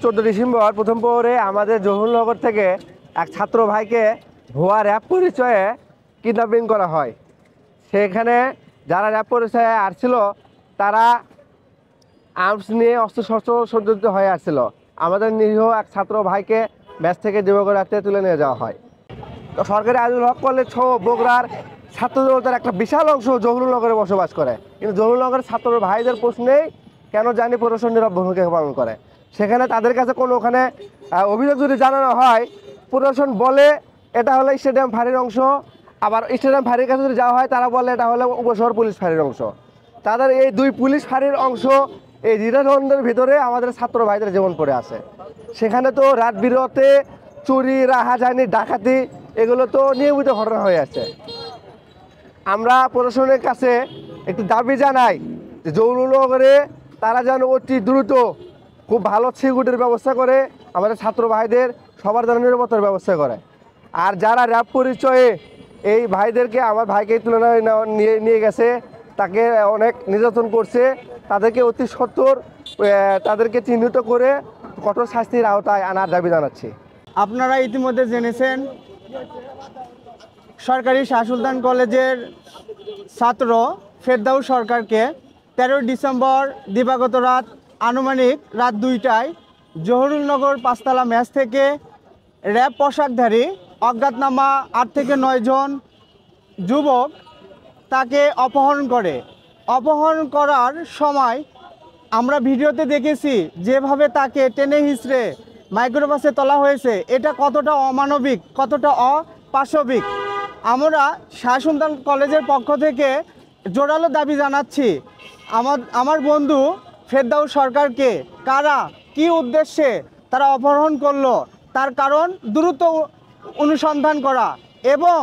14 December প্রথম প্রহরে আমাদের জহুরনগর থেকে এক ছাত্র ভাইকে ভুয়া র্যাব পরিচয়ে কিডন্যাপিং করা হয়। সেখানে যারা র্যাব পরিচয়ে আসছিল তারা আর্মস নিয়ে অস্ত্রশস্ত্র সজ্জিত হয়ে আসছিল। আমাদের নিরীহ এক ছাত্র ভাইকে ম্যাচ থেকে দিবাগর রাতে তুলে নিয়ে যাওয়া হয়। তো সরকারি আইনুল হক কলেজ সহ বগুড়ার ছাত্র জনতার একটা বিশাল অংশ জহুরনগরে বসবাস করে, কিন্তু জহুরনগরের ছাত্র ভাইদের প্রশ্নেই কেন জানি প্রশাসন নীরব ভূমিকা পালন করে। সেখানে তাদের কাছে কোনো ওখানে অভিযোগ যদি জানানো হয়, প্রশাসন বলে এটা হলো স্টেডিয়াম ফাঁড়ির অংশ, আবার স্টেডিয়াম ফাঁড়ির কাছে যদি যাওয়া হয় তারা বলে এটা হলো উপশহর পুলিশ ফাঁড়ির অংশ। তাদের এই দুই পুলিশ ফাঁড়ির অংশ এই দ্বিধাদ্বন্দ্বের ভিতরে আমাদের ছাত্র ভাইদের জীবন পড়ে আছে। সেখানে তো রাত বিরতে চুরি, রাহাজানি, ডাকাতি এগুলো তো নিয়মিত ঘটনা হয়ে আছে। আমরা প্রশাসনের কাছে একটি দাবি জানাই যে জহুরনগরে তারা যেন অতি দ্রুত খুব ভালো সিকিউরিটির ব্যবস্থা করে, আমাদের ছাত্র ভাইদের সবার যেন নিরাপত্তার ব্যবস্থা করে। আর যারা র্যাব পরিচয়ে এই ভাইদেরকে, আমার ভাইকে তুলনায় নিয়ে গেছে, তাকে অনেক নির্যাতন করছে, তাদেরকে অতি সত্বর তাদেরকে চিহ্নিত করে কঠোর শাস্তির আওতায় আনার দাবি জানাচ্ছি। আপনারা ইতিমধ্যে জেনেছেন সরকারি শাহ সুলতান কলেজের ছাত্র ফেরদাউস সরকারকে 13 ডিসেম্বর দিবাগত রাত আনুমানিক রাত 2টায় জহুরনগর 5তলা ম্যাচ থেকে র্যাব পোশাকধারী অজ্ঞাতনামা 8 থেকে 9 জন যুবক তাকে অপহরণ করে। অপহরণ করার সময় আমরা ভিডিওতে দেখেছি যেভাবে তাকে টেনে হিঁচড়ে মাইক্রোবাসে তোলা হয়েছে, এটা কতটা অমানবিক, কতটা অপাশবিক। আমরা শাহ সুলতান কলেজের পক্ষ থেকে জোরালো দাবি জানাচ্ছি আমার বন্ধু ফেরদাউস সরকারকে কারা কি উদ্দেশ্যে তারা অপহরণ করলো তার কারণ দ্রুত অনুসন্ধান করা, এবং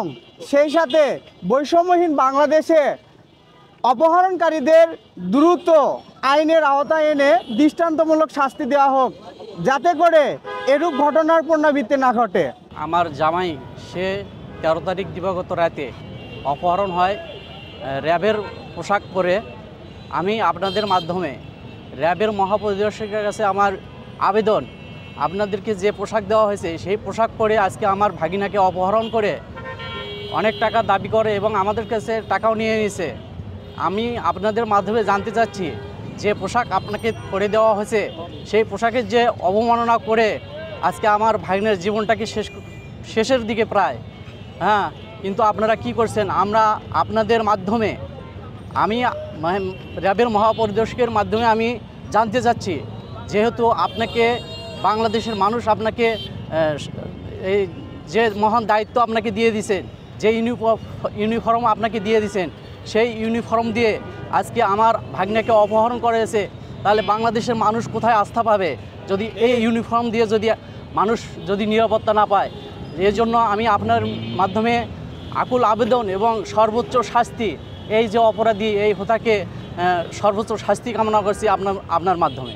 সেই সাথে বৈষম্যহীন বাংলাদেশে অপহরণকারীদের দ্রুত আইনের আওতায় এনে দৃষ্টান্তমূলক শাস্তি দেওয়া হোক, যাতে করে এরূপ ঘটনার পুনরাবৃত্তি না ঘটে। আমার জামাই সে 13 তারিখ দিবাগত রাতে অপহরণ হয় র্যাবের পোশাক পরে। আমি আপনাদের মাধ্যমে র্যাবের মহাপরিদর্শকের কাছে আমার আবেদন, আপনাদেরকে যে পোশাক দেওয়া হয়েছে সেই পোশাক পরে আজকে আমার ভাগিনাকে অপহরণ করে অনেক টাকা দাবি করে এবং আমাদের কাছে টাকাও নিয়ে নিয়েছে। আমি আপনাদের মাধ্যমে জানতে চাচ্ছি যে পোশাক আপনাকে পরে দেওয়া হয়েছে সেই পোশাকের যে অবমাননা করে আজকে আমার ভাগিনের জীবনটাকে শেষের দিকে প্রায়, কিন্তু আপনারা কি করছেন। আমরা আপনাদের মাধ্যমে আমি র্যাবের মহাপরিদর্শকের মাধ্যমে আমি জানতে চাচ্ছি, যেহেতু আপনাকে বাংলাদেশের মানুষ আপনাকে এই যে মহান দায়িত্ব আপনাকে দিয়ে দিয়েছেন, যে ইউনিফর্ম আপনাকে দিয়ে দিয়েছেন, সেই ইউনিফর্ম দিয়ে আজকে আমার ভাগ্নেকে অপহরণ করেছে, তাহলে বাংলাদেশের মানুষ কোথায় আস্থা পাবে যদি এই ইউনিফর্ম দিয়ে মানুষ নিরাপত্তা না পায়। এর জন্য আমি আপনার মাধ্যমে আকুল আবেদন এবং সর্বোচ্চ শাস্তি, এই যে অপরাধী এই হোতাকে সর্বোচ্চ শাস্তি কামনা করছি আপনার মাধ্যমে।